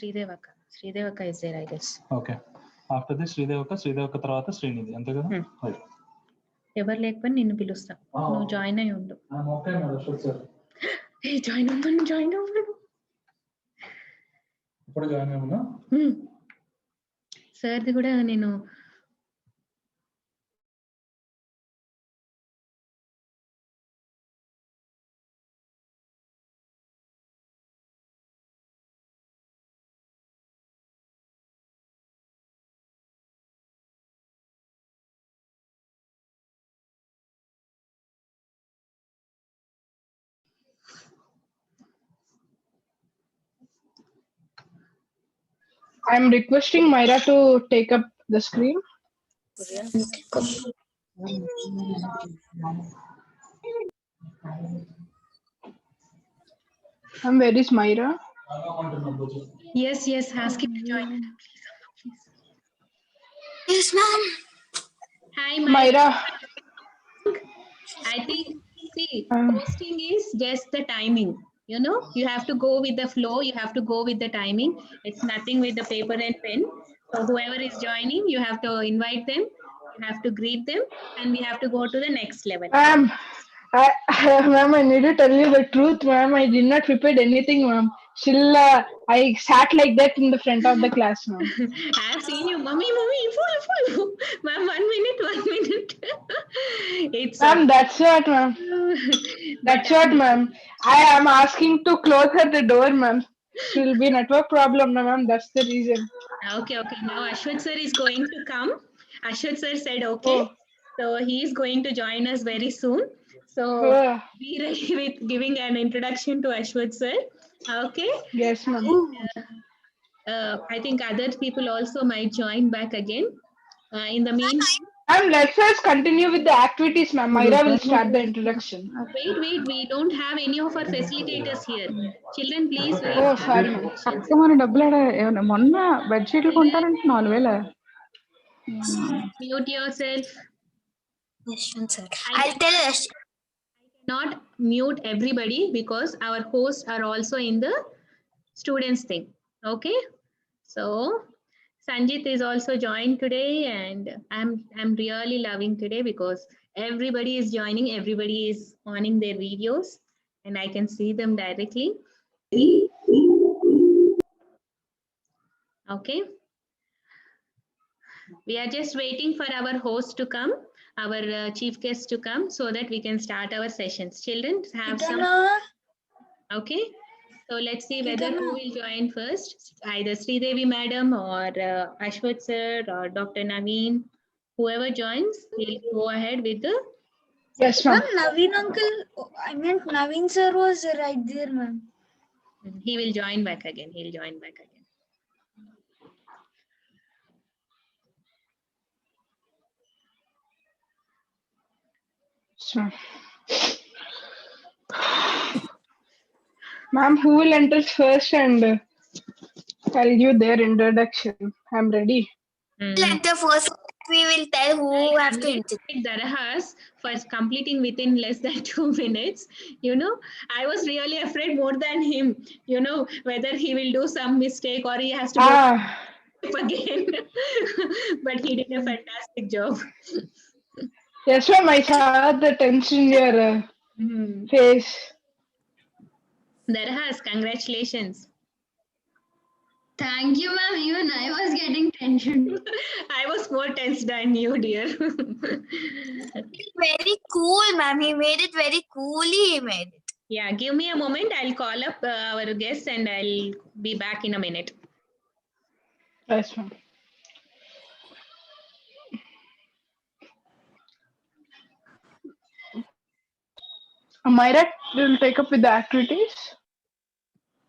Sridevaka. Sridevaka is there, I guess. Okay. After this Sridevaka తర్వాత శ్రీనిధి అంతే కదా? ఎవరు లేకపోయినా నిన్ను పిలుస్తా, నువ్వు జాయిన్ అయి ఉండు. జాయిన్ అవ్వను. ఇప్పుడు జాయిన్ అవ్వనా? సార్ది కూడా నేను I'm requesting Myra to take up the screen. Where is Myra? Yes, ask him to join. Please. Yes, ma'am. Hi, Myra. I think, hosting is just the timing. You know, you have to go with the flow. You have to go with the timing. It's nothing with the paper and pen. So whoever is joining, you have to invite them. You have to greet them, and we have to go to the next level. Ma'am, I need to tell you the truth, ma'am. I did not prepare anything, ma'am. Still, I sat like that in the front of the class, ma'am. I have seen you, mommy, full. Ma'am, 1 minute. It's ma'am, that's what, ma'am. That's what, ma'am. I am asking to close her the door, ma'am. It will be network problem, ma'am. That's the reason. Okay. Now Ashwat sir is going to come. Ashwat sir said okay. So he is going to join us very soon. So be ready with giving an introduction to Ashwat sir. Okay. Yes, ma'am. I think other people also might join back again. In the meantime, Let's just continue with the activities, ma'am. Myra will start the introduction. Wait. We don't have any of our facilitators here. Children, please wait. Oh, sorry, ma'am. మన డబ్బులు మొన్న బెడ్షీట్లు కొంటారంటే 4,000. Mute yourself. Yes, sir. I'll tell us. Not mute everybody because our hosts are also in the students thing. Okay, so Sanjit is also joined today, and I'm really loving today because everybody is joining, everybody is owning their videos, and I can see them directly. Okay, we are just waiting for our host to come, our chief guest to come, so that we can start our sessions. Children, have some. Okay, so let's see whether who will join first, either Sridevi madam or Ashwat sir or Dr. Naveen. Whoever joins, we'll go ahead with the. Yes, ma'am. Naveen uncle, I meant Naveen sir was right there, ma'am. He will join back again. He'll join back again. Sure. Ma'am, who will enter first and I'll give their introduction. I'm ready. Enter first. We will tell who have to enter. Darahas for completing within less than 2 minutes. You know, I was really afraid more than him. You know, whether he will do some mistake or he has to go again. But he did a fantastic job. Yes, ma'am. I saw the tension in your face. Darahas, congratulations. Thank you, ma'am. Even I was getting tension. I was more tense than you, dear. Very cool, ma'am. He made it very coolly. He made it. Yeah, give me a moment. I'll call up our guests and I'll be back in a minute. Yes, ma'am. Myra will take up with the activities.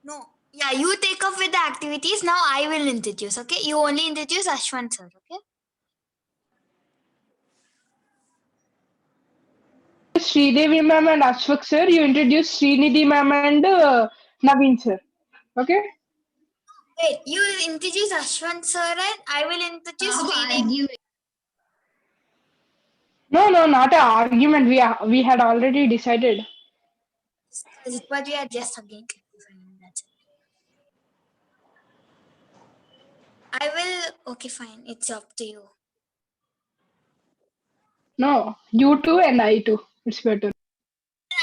No. Yeah, you take up with the activities. Now I will introduce, okay? You only introduce Ashwant sir, okay? Sridevi ma'am and Ashwak sir, you introduce Srinidhi ma'am and Naveen sir. Okay? Wait, you introduce Ashwant sir and I will introduce Sridevi. No, not an argument. We had already decided. But we are just again clarifying. That's it. I will. Okay, fine. It's up to you. No, you too and I too. It's better.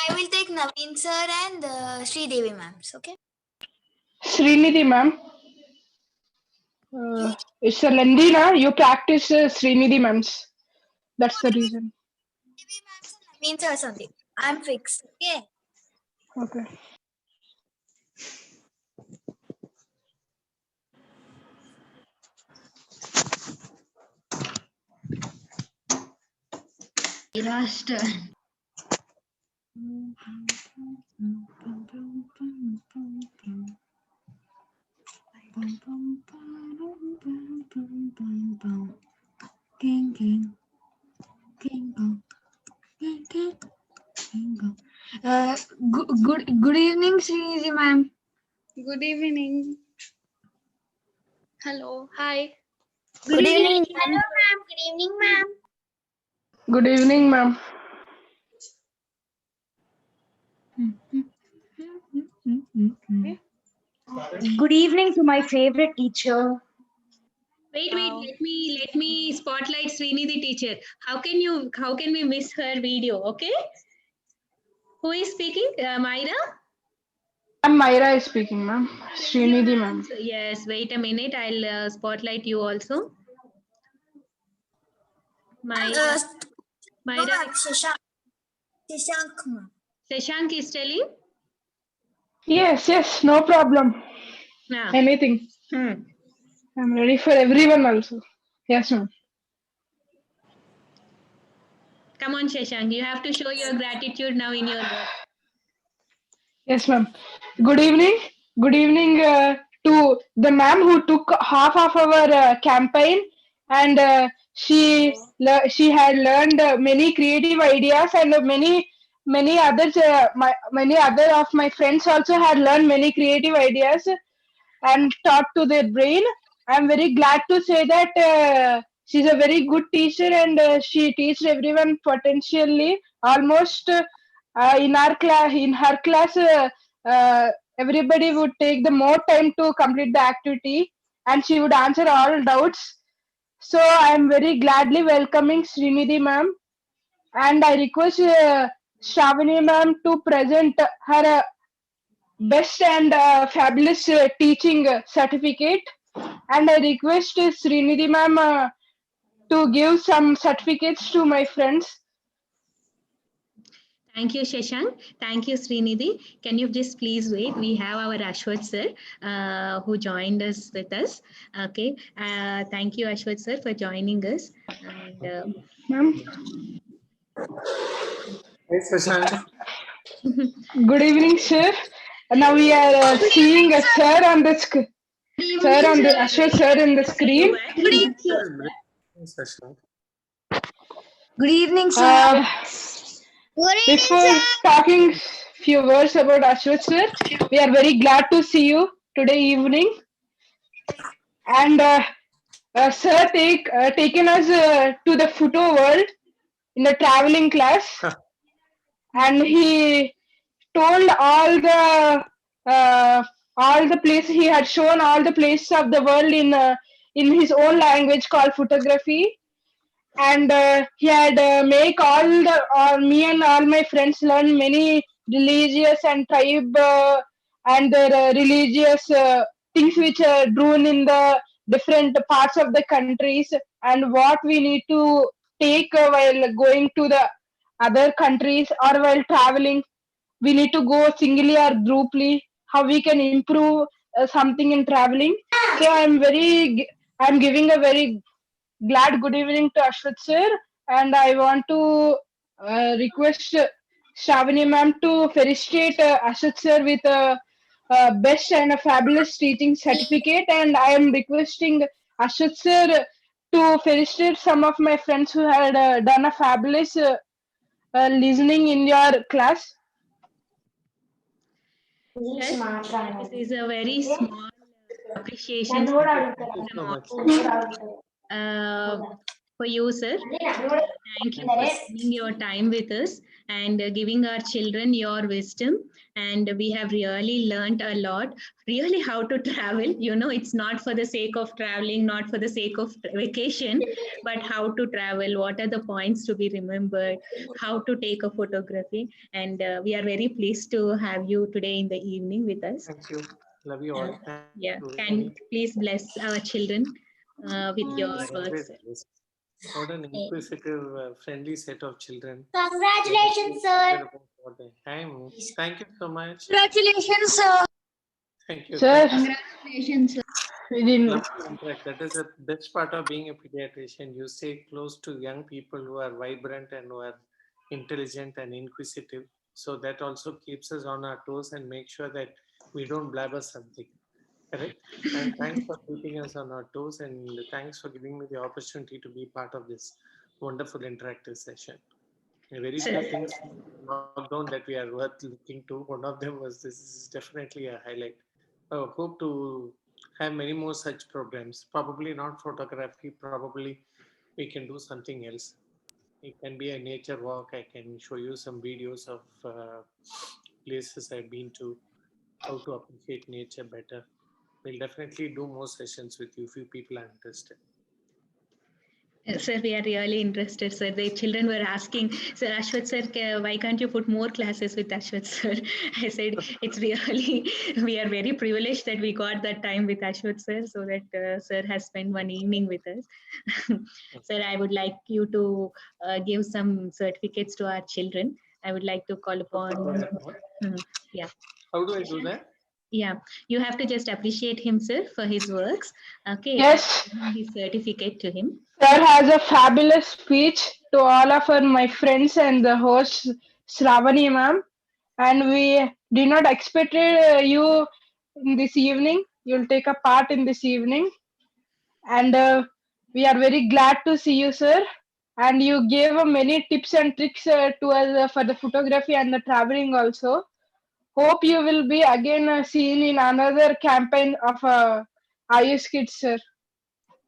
I will take Naveen sir and Sri Devi ma'ams. Okay. Srinidhi ma'am. It's a lengthy, na? You practice Srinidhi ma'ams. That's the reason. Devi ma'ams and Naveen sir only. I'm fixed. Okay. Okay. Last good evening, Srinidhi ma'am. Good evening. Hello. Hi. Good evening. Hello, ma'am. Good evening, ma'am. Good evening, ma'am. Good evening to my favorite teacher. Wait, let me spotlight Srinidhi teacher. How can we miss her video? Okay. Who is speaking? Myra? I'm Myra is speaking, ma'am. Srinidhi ma'am. Yes, wait a minute. I'll spotlight you also. Myra. No, Myra. ma'am. Shashank, ma'am. Shashank is telling? Yes, no problem. Yeah. Anything. Hmm. I'm ready for everyone also. Yes, ma'am. Come on, Shashank. You have to show your gratitude now in your work. Yes, ma'am. Good evening. Good evening to the ma'am who took half of our campaign, and she had learned many creative ideas, and many others. Many other of my friends also had learned many creative ideas and taught to their brain. I'm very glad to say that she's a very good teacher, and she teaches everyone potentially. Almost in our class, in her class, everybody would take the more time to complete the activity, and she would answer all doubts. So I am very gladly welcoming Srinidhi ma'am, and I request Shravani ma'am to present her best and fabulous teaching certificate, and I request Srinidhi ma'am to give some certificates to my friends. Thank you, Shashank. Thank you, Srinidhi. Can you just please wait? We have our Ashwath sir who joined us with us. Okay. Thank you, Ashwath sir, for joining us. And, Ma'am, Hey, Shashank. good evening, sir. Now we are seeing a sir on the Ashwath sir in the screen. Shashank. Good evening, sir. Before talking few words about Ashwath sir, we are very glad to see you today evening. And sir taken us to the photo world in a traveling class, and he told all the places. He had shown all the places of the world in his own language called photography, and he had make me and all my friends learn many religious and tribe and their religious things which are drawn in the different parts of the countries, and what we need to take while going to the other countries or while traveling. We need to go singly or grouply, how we can improve something in traveling. So I'm giving a very glad good evening to Ashwath sir, and I want to request Shravani ma'am to felicitate Ashwath sir with a best and a fabulous teaching certificate, and I am requesting Ashwath sir to felicitate some of my friends who had done a fabulous listening in your class. yes, this is a very small appreciation Thank you so much. for you, sir. Thank you for spending your time with us and giving our children your wisdom. And we have really learned a lot, really how to travel. You know, it's not for the sake of traveling, not for the sake of vacation, but how to travel, what are the points to be remembered, how to take a photography. And we are very pleased to have you today in the evening with us. Thank you. Love you all. Thank Yeah, you. can please bless our children with your words. Always. What an inquisitive, friendly set of children. Congratulations, sir. Thank you so much. Congratulations, sir. Thank you. Sir, Congratulations, sir. we didn't. Love to interact. That is the best part of being a pediatrician. You stay close to young people who are vibrant and who are intelligent and inquisitive. So that also keeps us on our toes and make sure that we don't blabber something. Correct? And thanks for keeping us on our toes, and thanks for giving me the opportunity to be part of this wonderful interactive session. Very few things in lockdown that we are worth looking to. One of them was this is definitely a highlight. Hope to have many more such programs. Probably not photography. Probably we can do something else. It can be a nature walk. I can show you some videos of places I've been to, how to appreciate nature better. We'll definitely do more sessions with you if you people are interested. Sir, we are really interested, sir. The children were asking, Sir Ashwath, sir, why can't you put more classes with Ashwath, sir? I said, it's really, we are very privileged that we got that time with Ashwath, sir, so that sir has spent one evening with us. Sir, I would like you to give some certificates to our children. I would like to call upon, yeah. How do I do that? Yeah, you have to just appreciate him, sir, for his works. Okay. Yes. His certificate to him. Sir has a fabulous speech to all of my friends and the host, Shravani ma'am. And we did not expect you in this evening. You'll take a part in this evening. And we are very glad to see you, sir. And you gave many tips and tricks to us for the photography and the traveling also. Hope you will be again seen in another campaign of Ayush Kids, sir.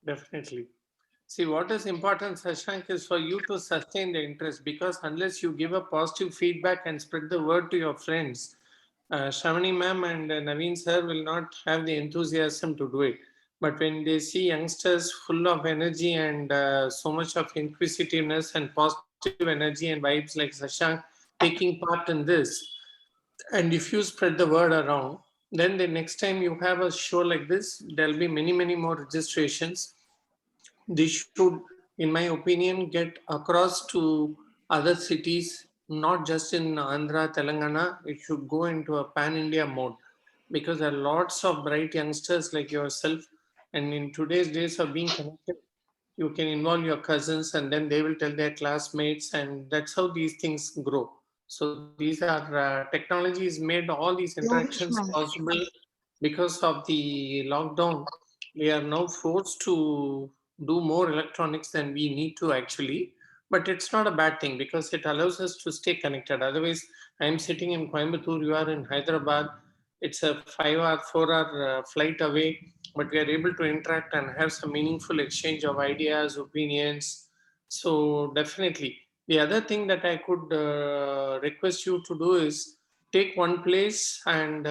Definitely. See, what is important, Shashank, is for you to sustain the interest, because unless you give a positive feedback and spread the word to your friends, Shravani ma'am and Naveen sir will not have the enthusiasm to do it. But when they see youngsters full of energy and so much of inquisitiveness and positive energy and vibes like Shashank taking part in this, and if you spread the word around, then the next time you have a show like this, there'll be many, many more registrations. This should, in my opinion, get across to other cities, not just in Andhra, Telangana. It should go into a pan-India mode, because there are lots of bright youngsters like yourself. And in today's days of being connected, you can involve your cousins and then they will tell their classmates, and that's how these things grow. So these are technologies made all these interactions possible. Because of the lockdown, we are now forced to do more electronics than we need to actually. But it's not a bad thing because it allows us to stay connected. Otherwise, I'm sitting in Coimbatore, you are in Hyderabad. It's a 5 hour, 4 hour flight away, but we are able to interact and have some meaningful exchange of ideas, opinions. So definitely. The other thing that I could request you to do is take one place and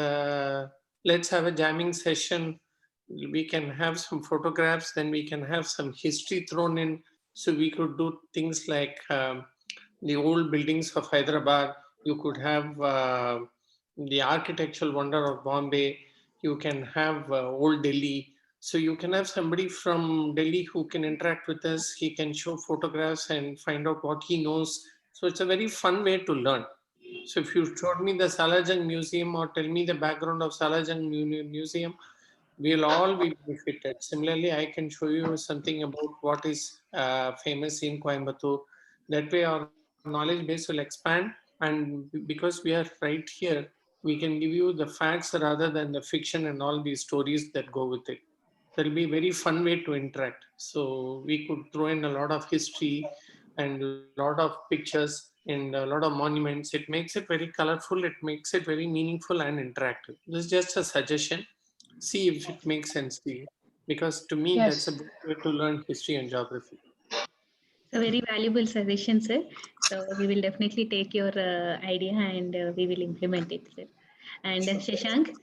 let's have a jamming session. We can have some photographs, then we can have some history thrown in. So we could do things like the old buildings of Hyderabad. You could have the architectural wonder of Bombay. You can have old Delhi. So you can have somebody from Delhi who can interact with us. He can show photographs and find out what he knows. So it's a very fun way to learn. So if you showed me the Salajang Museum or tell me the background of Salajang Museum, we'll all be benefited. Similarly, I can show you something about what is famous in Coimbatore. That way our knowledge base will expand, and because we are right here, we can give you the facts rather than the fiction and all these stories that go with it. That'll be a very fun way to interact. So we could throw in a lot of history and a lot of pictures and a lot of monuments. It makes it very colorful. It makes it very meaningful and interactive. This is just a suggestion. See if it makes sense to you. Because to me, Yes. that's a good way to learn history and geography. A very valuable suggestion, sir. So we will definitely take your idea and we will implement it, sir. And Shashank,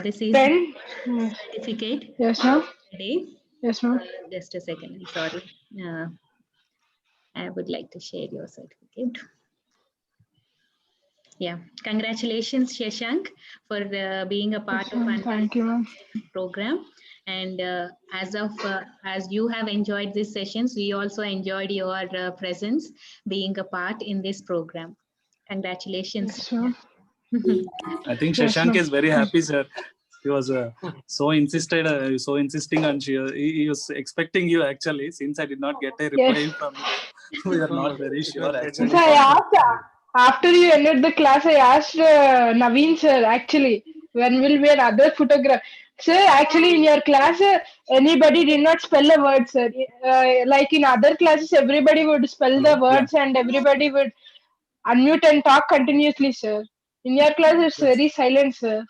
this is Then, certificate yes, ma'am. today. Yes, ma'am. Just a second. I'm sorry. I would like to share your certificate. Yeah, congratulations, Shashank, for being a part of our Thank you, ma'am. program. And as you have enjoyed these sessions, we also enjoyed your presence being a part in this program. Congratulations. Yes, ma'am. I think Yes, Shashank ma'am. is very happy, sir. He was so insisting on he was expecting you actually. Since I did not get a reply Yes. from you, we are not very sure actually. So I asked, after you ended the class, I asked Naveen sir, actually, when will be another photograph? Sir, actually, in your class, anybody did not spell a word, sir. Like in other classes, everybody would spell the words and everybody would unmute and talk continuously, sir. In your class, it's very silent, sir.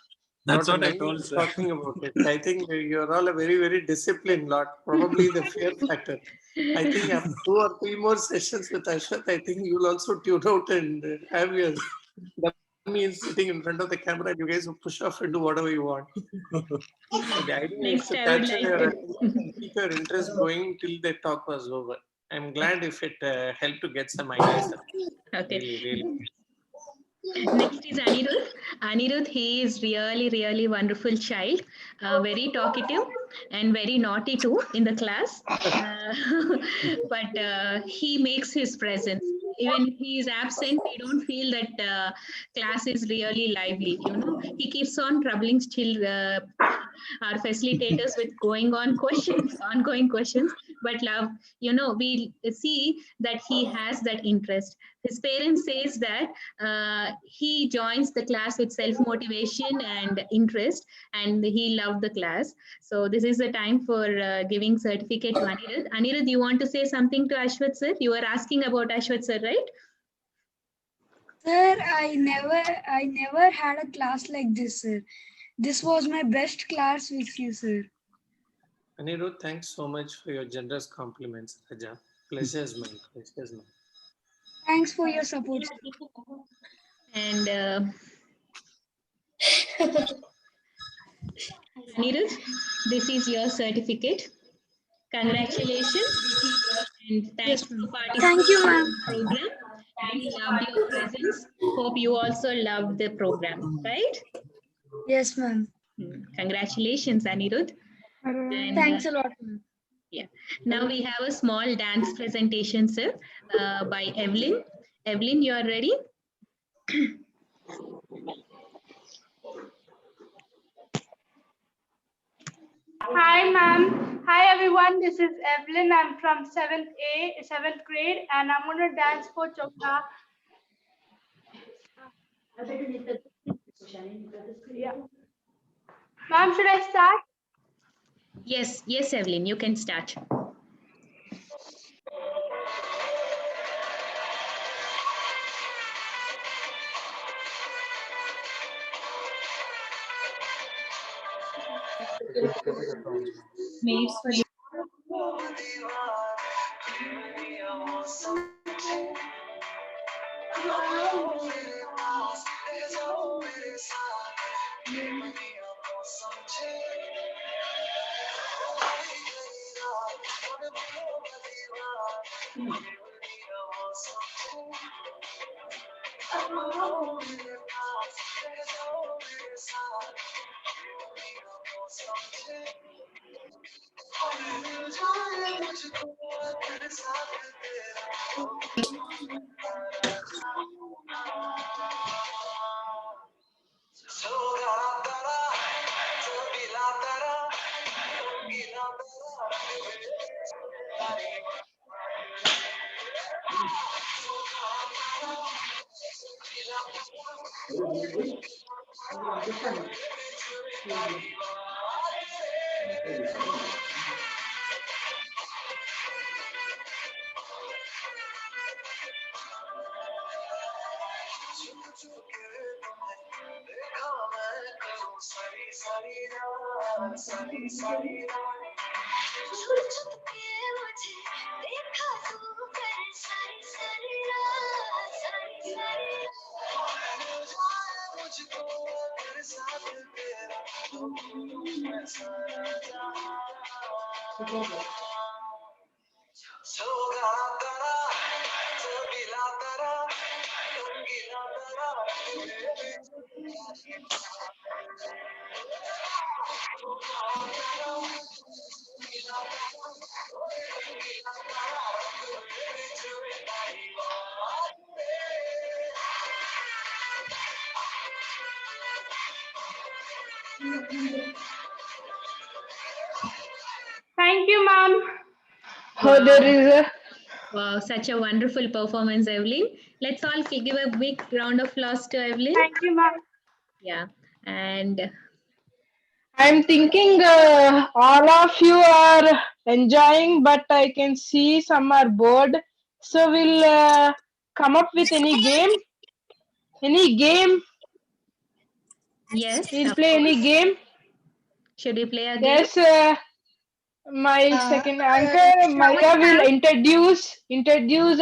That's Not what I Naveen told, is sir. talking about it. I think you're all a very, very disciplined lot. Probably the fear factor. I think after 2 or 3 more sessions with Ashwath, I think you'll also tune out and have your dummy sitting in front of the camera and you guys will push off and do whatever you want. So the idea is Next, to I would capture like your to. attention and keep your interest going till the talk was over. I'm glad if it helped to get some ideas. Okay. Really, really. Next is Anirudh. Anirudh, he is really wonderful child, very talkative and very naughty too in the class. But he makes his presence. Even he is absent, we don't feel that class is really lively. You know, he keeps on troubling still our facilitators with ongoing questions. But love, you know, we see that he has that interest. His parents says that he joins the class with self-motivation and interest, and he loved the class. So this is the time for giving certificate to Anirudh. Anirudh, you want to say something to Ashwath sir? You were asking about Ashwath sir, right? Sir, I never had a class like this, sir. This was my best class with you, sir. Anirudh, thanks so much for your generous compliments, Raja. Pleasure is mine. Pleasure is mine. Thanks for your support, sir. And Anirudh, this is your certificate. Congratulations and thanks for participating Thank you, ma'am. in the program. We loved your presence. Hope you also loved the program, right? Yes, ma'am. Congratulations, Anirudh. And, Thanks a lot, ma'am. yeah. Now we have a small dance presentation, sir, by Evelyn. Evelyn, you are ready? Hi, ma'am. Hi, everyone. This is Evelyn. I'm from 7th grade, and I'm going to dance for Chokka. Yeah. Ma'am, should I start? Yes, Evelyn, you can start. Thank you, ma'am. Oh, there is a Wow, such a wonderful performance, Evelyn. Let's all give a big round of applause to Evelyn. thank you, ma'am. Yeah, and I'm thinking all of you are enjoying, but I can see some are bored. So we'll come up with any game. Any game? yes, We'll of play any course. game. Should we play a game? Yes, my second anchor, Maya, will introduce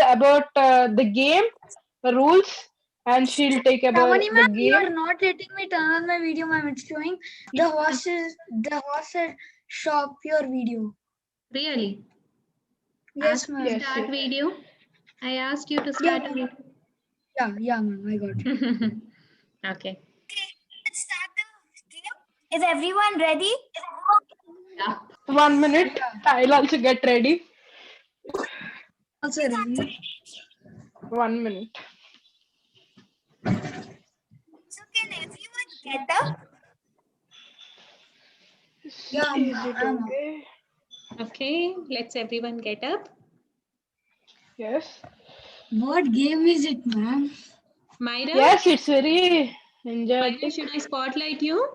about the game, the rules, and she'll take about Shamani the ma'am, you are game. not letting me turn on my video, ma'am. It's showing the horses shop your video. Really? Yes, Ask me ma'am. Yes, start yes. video. I asked you to start a video. Yeah, ma'am. I got it. Okay. Let's start the game. Is everyone ready? Yeah. 1 minute. I'll also get ready. Also ready. 1 minute. So can everyone get up? Yeah, Is ma'am. it okay? Okay, let's everyone get up. Yes. What game is it, ma'am? Myra, Yes, it's very Myra, enjoyable. should I spotlight you?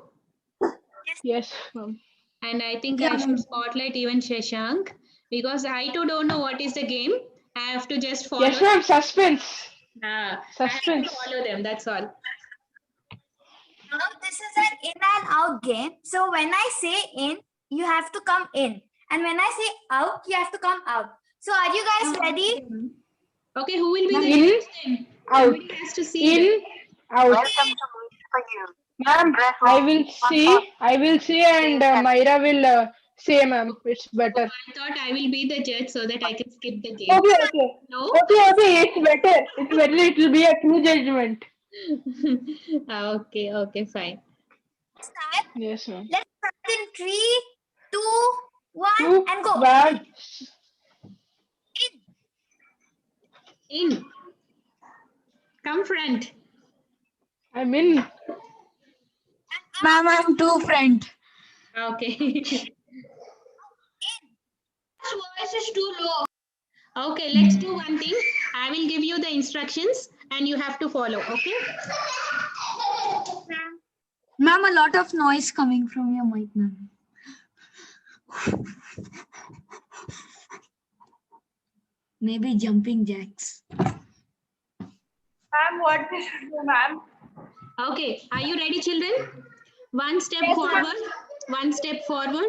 Yes, ma'am. And I think Yeah, I should ma'am. spotlight even Shashank because I too don't know what is the game. I have to just follow. Yes, ma'am. Suspense. I have Suspense. to follow them. That's all. Now this is an in and out game. So when I say in, you have to come in. And when I say out, you have to come out. So are you guys ready? Okay, who will be the In, judge then? out. Somebody has to see them. In, out. Ma'am, I will see, and Myra will say, ma'am. It's better. I thought I will be the judge so that I can skip the game. Okay. No? Okay. It's better. It will be a true judgment. Okay, fine. Start. Yes, ma'am. Let's start in 3, 2, 1, 2, and go. 1. In. Come front. I'm in. Ma'am, I'm too friend. Okay. Voice is too low. Okay, let's do one thing. I will give you the instructions and you have to follow, okay? Ma'am, a lot of noise coming from your mic, ma'am. Maybe jumping jacks. Ma'am, what we should do, ma'am? Okay, are you ready, children? One step forward, one step forward.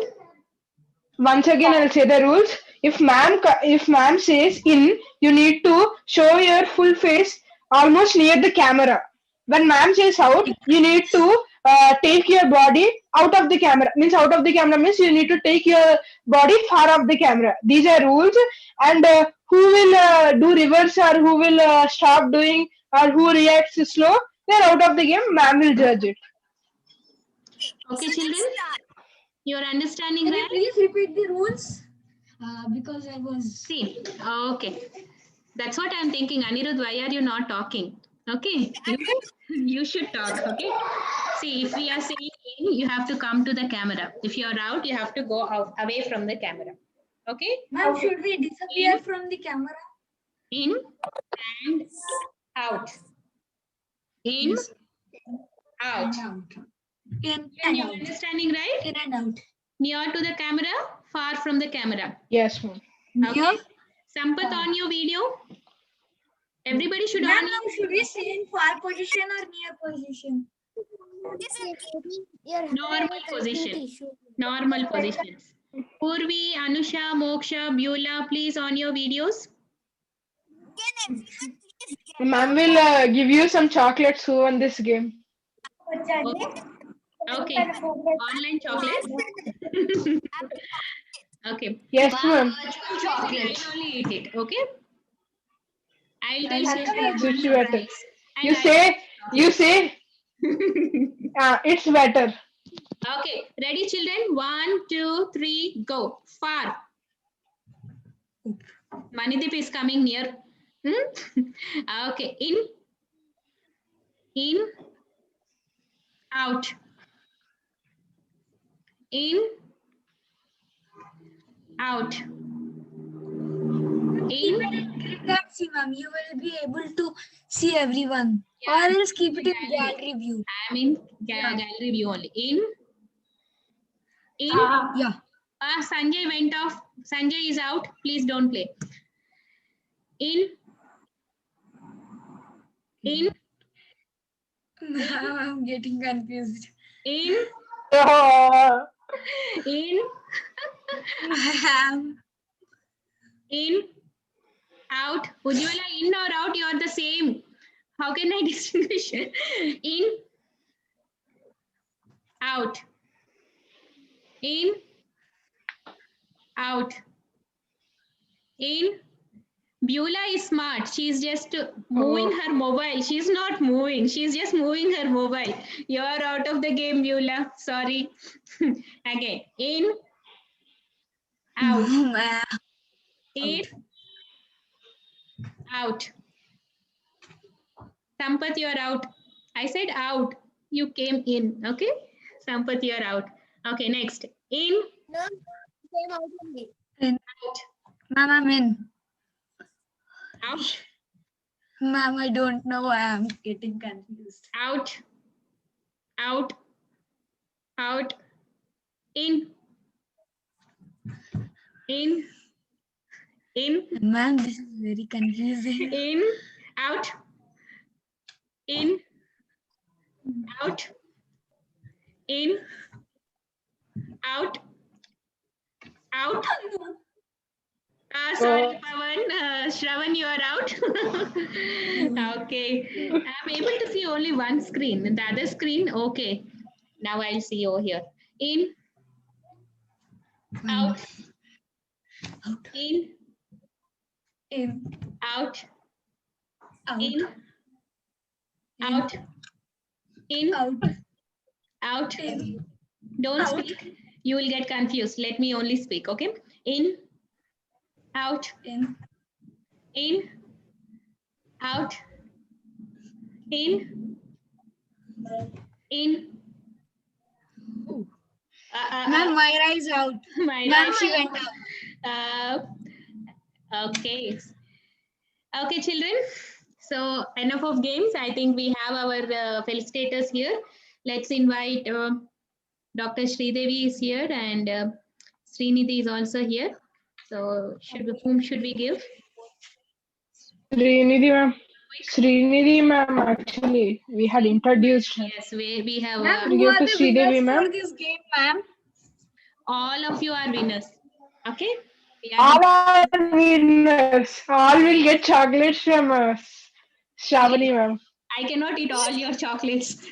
Once again, I'll say the rules. If ma'am says in, you need to show your full face almost near the camera. When ma'am says out, you need to take your body out of the camera. Out of the camera means you need to take your body far off the camera. These are rules. And who will do reverse or who will stop doing or who reacts slow, they're out of the game. Ma'am will judge it. Okay, So children, let's start. you're understanding Can you right? please repeat the rules? Because I was. See, okay. That's what I'm thinking. Anirudh, why are you not talking? Okay, you should talk, okay? See, if we are saying in, you have to come to the camera. If you're out, you have to go out, away from the camera. Okay? Ma'am, should we disappear from the camera? In and out. In, out. In And and you're out. understanding, right? In and out. Near to the camera, far from the camera. Yes, ma'am. Okay? Sampath, on your video. Everybody should Ma'am, on now should we stay in far position or near position? normal position. Normal positions. Purvi, Anusha, Moksha, Beulah, please on your videos. Can everyone please get Ma'am will give you some chocolates who won this game. Okay. Online chocolate. Okay. Yes, ma'am. I'll only eat it. Okay. I'll tell It's Sridevi better. and You say, it's better. Okay, ready, children? 1, 2, 3, go. Far. Manidip is coming near. Okay, in, out, in, out, in. See, ma'am, you will be able to see everyone. Or else keep it in gallery view. I'm in gallery view only. In. Yeah. Sanjay went off. Sanjay is out. Please don't play. In. Ma'am, I'm getting confused. In. Ma'am. In. Out. Ujjwala, in or out? You are the same. How can I distinguish? In. Out. In. Out. In. Beulah is smart. She's just moving her mobile. She's not moving. She's just moving her mobile. You're out of the game, Beulah. Sorry. Again. In. Out. Ma'am. In. Out. Sampath, you're out. I said out. You came in. Okay. Sampath, you're out. Okay, next. In. No, came out only. Out. Ma'am, I'm in. Out. Ma'am, I don't know why I'm getting confused. Out. Out. Out. In. In. In. Ma'am, this is very confusing. In. Out. In. Out. In. Out. Out. Sorry, Pawan. Shravan, you are out. Okay. I'm able to see only one screen. The other screen, okay. Now I'll see over here. In. Out. In. Out. In. Out. In. Out. Don't speak. You will get confused. Let me only speak, okay? In. Out. In. Out. In. Ma'am, Myra is out. Ma'am, she went out. Okay. Okay, children. So enough of games. I think we have our felicitators here. Let's invite Dr. Sridevi is here and Srinidhi is also here. So whom should we give? Srinidhi ma'am. Srinidhi ma'am, actually, we had introduced her. Yes, we have. Ma'am, We who give are to the Sridevi, winners ma'am. for this game, ma'am? All of you are winners. Okay. All are winners. All will get chocolates from us. Shravani ma'am. I cannot eat all your chocolates.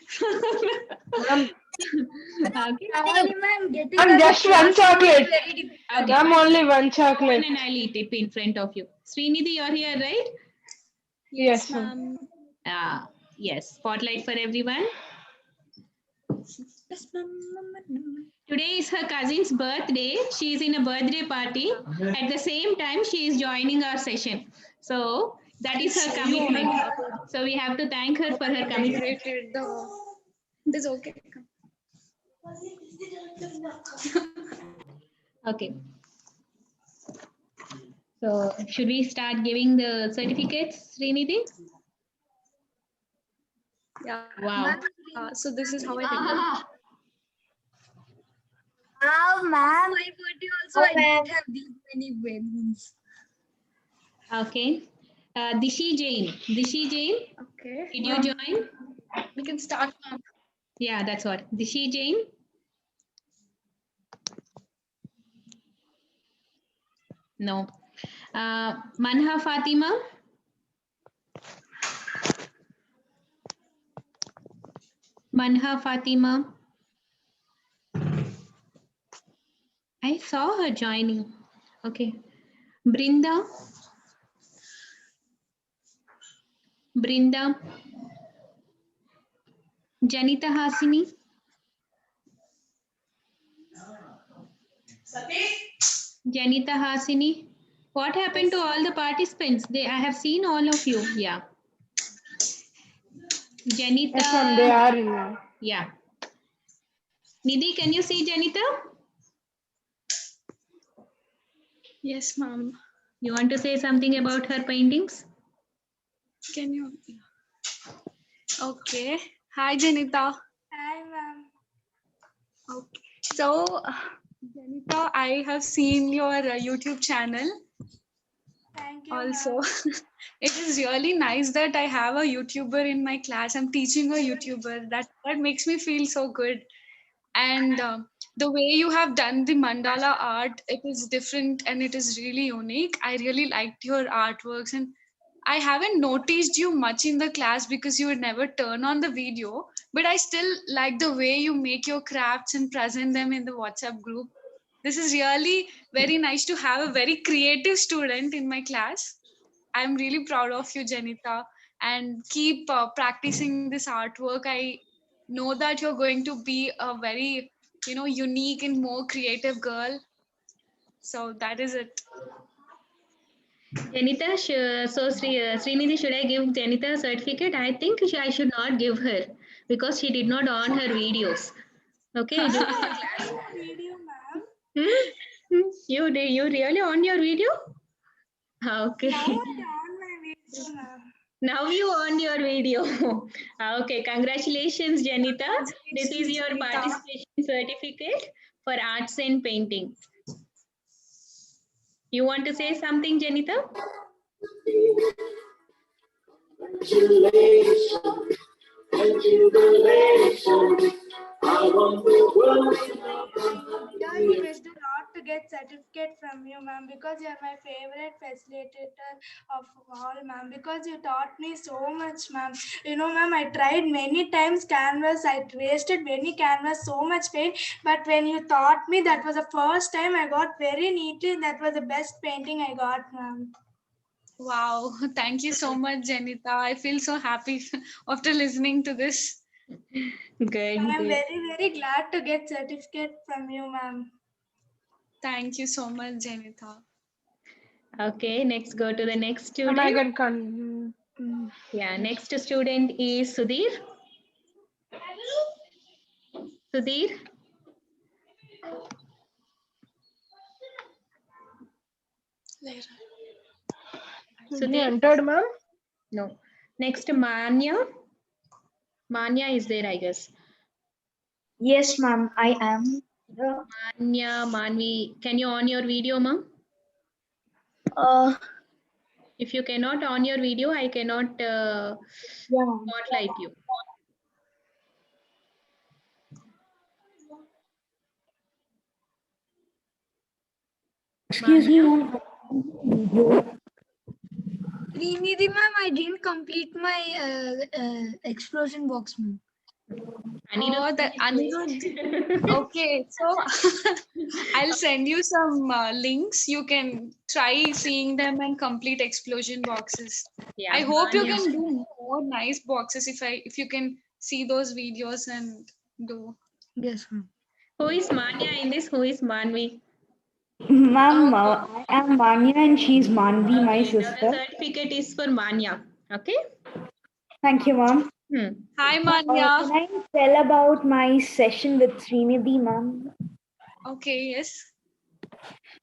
Ma'am, Okay. I'm just one chocolate. Okay. I'm only one chocolate. And I'll eat it in front of you. Srinidhi, you're here, right? Yes, ma'am. Yes. Spotlight for everyone. Today is her cousin's birthday. She is in a birthday party. At the same time, she is joining our session. So that is her commitment. So we have to thank her for her commitment. This is okay. Okay. So should we start giving the certificates, Srinidhi? Yeah. Wow. So this is how I think. Oh, ma'am. My birthday also, I don't have these many balloons. Okay. Dishi Jain. Dishi Jain, Okay. did you join? We can start now. Yeah, that's what. Dishi Jain. No. Manha Fatima. Manha Fatima. I saw her joining. Okay. Brinda. Brinda. Janita Hasini. Janita Hasini. What happened to all the participants? I have seen all of you. Yeah. Janita. Yes, ma'am, they are in, ma'am. Yeah. Nidhi, can you see Janita? Yes, ma'am. You want to say something about her paintings? Can you? Okay. Hi, Janita. Hi, ma'am. Okay. So, Janita, I have seen your YouTube channel. Thank you, Also, it is really nice that I have a YouTuber in my class. I'm teaching a YouTuber. That makes me feel so good. And the way you have done the mandala art, it is different and it is really unique. I really liked your artworks, and I haven't noticed you much in the class because you would never turn on the video, but I still like the way you make your crafts and present them in the WhatsApp group. This is really very nice to have a very creative student in my class. I'm really proud of you, Janita, and keep practicing this artwork. I know that you're going to be a very, unique and more creative girl. So that is it. Janita, Srinidhi, should I give Janita a certificate? I think I should not give her because she did not on her videos. Okay. Video, ma'am. You really on your video? Okay. Now I on my video, ma'am. Now you on your video. Okay. Congratulations, Janita. This is your Janita. participation certificate for arts and painting. You want to say something, Janita? I request a lot to get certificate from you, ma'am, because you are my favorite facilitator of all, ma'am, because you taught me so much, ma'am. Ma'am, I tried many times canvas. I wasted many canvas, so much paint. But when you taught me, that was the first time I got very neatly. That was the best painting I got, ma'am. Wow. Thank you so much, Janita. I feel so happy after listening to this. Good. I am Good. very, very glad to get certificate from you, ma'am. Thank you so much, Janita. Okay, next go to the next student. Ma'am, I can Yeah, next student is Sudhir. Sudhir. You entered, ma'am? No. Next, Manya. Manya is there, I guess. Yes, ma'am, I am. Manya, Manvi, can you on your video, ma'am? If you cannot on your video, I cannot spotlight you. Excuse me, ma'am. Srinidhi, ma'am, I didn't complete my explosion box, ma'am. Oh, the Anirudh. Okay, so I'll send you some links. You can try seeing them and complete explosion boxes. Yeah, I hope you Manya. can do more nice boxes if you can see those videos and do. Yes, ma'am. Who is Manya in this? Who is Manvi? Ma'am, I am Manya and she's Manvi, my Okay, now the sister. certificate is for Manya. Okay. Thank you, ma'am. Hi, Manya. Can I tell about my session with Srinidhi, ma'am? Okay, yes.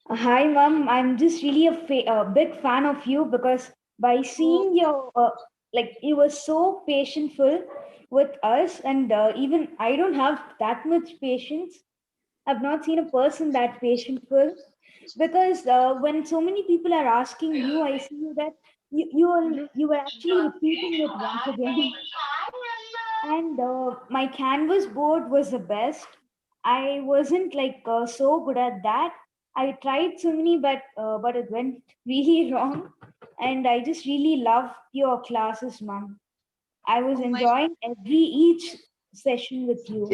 Hi, ma'am. I'm just really a big fan of you because by seeing your, you were so patientful with us, and even I don't have that much patience. I've not seen a person that patientful because when so many people are asking you, I see you that you were actually repeating it once again. And my canvas board was the best. I wasn't so good at that. I tried so many, but it went really wrong. And I just really love your classes, ma'am. I was Oh my enjoying each session with you.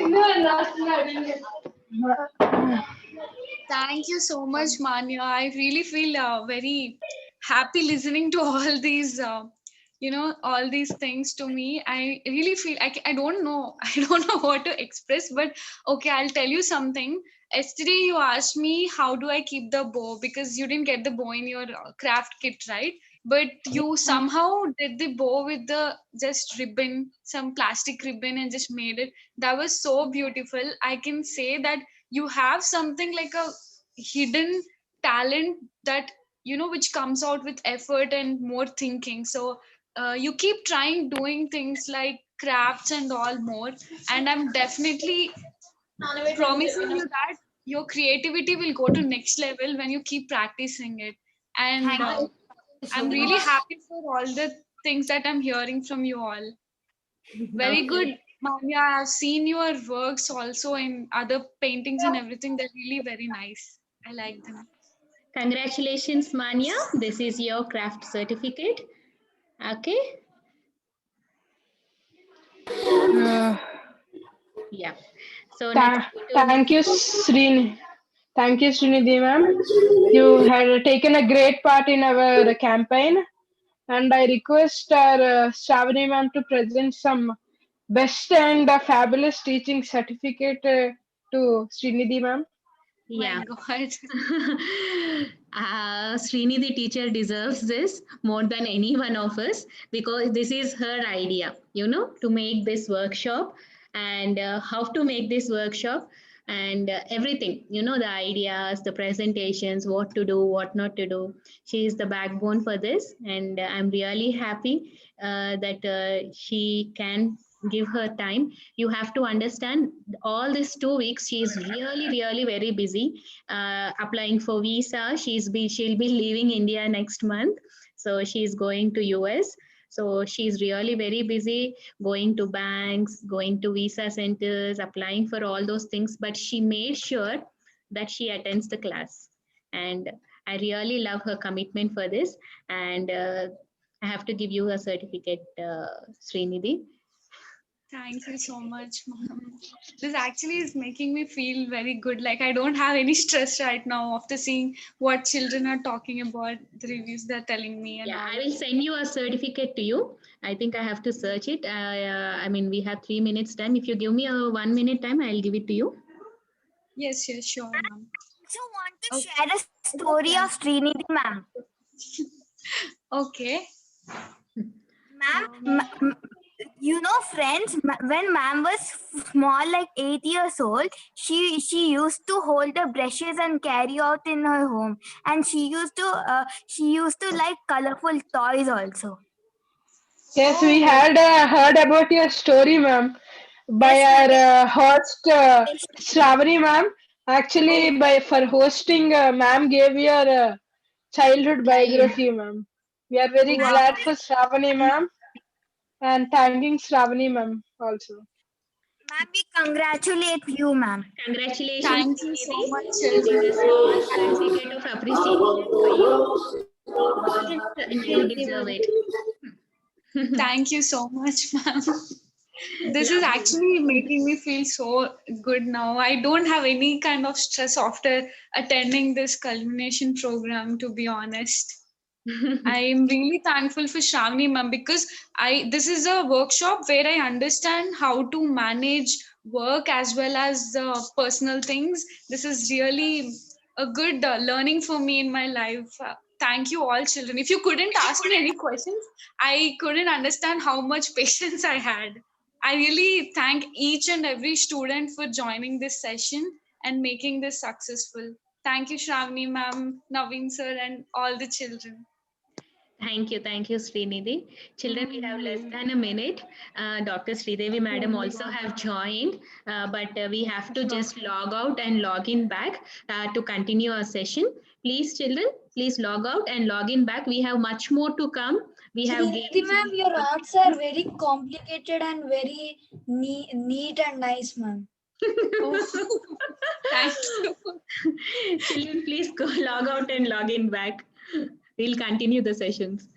Thank you so much, Manya. I really feel very happy listening to all these, all these things to me. I really feel I don't know, I don't know what to express, but okay, I'll tell you something. Yesterday, you asked me how do I keep the bow because you didn't get the bow in your craft kit, right? But you somehow did the bow with the just ribbon, some plastic ribbon, and just made it. That was so beautiful. I can say that you have something like a hidden talent that which comes out with effort and more thinking. So you keep trying doing things like crafts and all more, and I'm definitely promising you that your creativity will go to next level when you keep practicing it. And Thank you so I'm really much. happy for all the things that I'm hearing from you all. Very good, Manya. I've seen your works also in other paintings and everything. They're really very nice. I like them. Congratulations, Manya. This is your craft certificate. Okay. Uh, Yeah. So next. Thank you, Srini. Thank you, Srinidhi ma'am. You had taken a great part in our campaign, and I request our Shravani ma'am to present some best and fabulous teaching certificate to Srinidhi ma'am. Yeah. My God. Srini, the teacher, deserves this more than any one of us because this is her idea, to make this workshop and how to make this workshop and everything, the ideas, the presentations, what to do, what not to do. She is the backbone for this, and I'm really happy that she can give her time. You have to understand all these 2 weeks she is really really very busy applying for visa. She'll be leaving India next month, so she's going to US. So she's really very busy going to banks, going to visa centers, applying for all those things, but she made sure that she attends the class. And I really love her commitment for this. And I have to give you a certificate, Srinidhi. Thank you so much, mom. This actually is making me feel very good. Like I don't have any stress right now after seeing what children are talking about, the reviews they're telling me and Yeah, all. I will send you a certificate to you. I think I have to search it. I mean, we have 3 minutes time. If you give me a 1 minute time, I'll give it to you. Yes, sure, ma'am. I also want to share a story of Srinidhi ma'am. Okay. Ma'am, friends, when ma'am was small, like 8 years old, she used to hold the brushes and carry out in her home, and she used to like colorful toys also. Yes, we had heard about your story, ma'am, by Yes, our host Shravani ma'am. Actually, for hosting, ma'am gave your childhood biography, ma'am. We are very Wow. glad for Shravani ma'am and thanking Shravani ma'am also. Ma'am, we congratulate you, ma'am. Congratulations, Thank you so Srinidhi. much, This children. is a small certificate of appreciation for you. You deserve it. Thank you so much, ma'am. This is actually making me feel so good now. I don't have any kind of stress after attending this culmination program, to be honest. I am really thankful for Shravani ma'am because this is a workshop where I understand how to manage work as well as personal things. This is really a good learning for me in my life. Thank you all children. If you couldn't ask me any questions, I couldn't understand how much patience I had. I really thank each and every student for joining this session and making this successful. Thank you, Shravani ma'am, Naveen sir, and all the children. Thank you, Srinidhi. Children, we have less than a minute. Dr. Sridevi madam also have joined, but we have to just log out and log in back to continue our session. Please, children, please log out and log in back. We have much more to come. We have Srinidhi ma'am, your answers are very complicated and very neat and nice, ma'am. Thank you. Children, please go log out and log in back. We'll continue the sessions.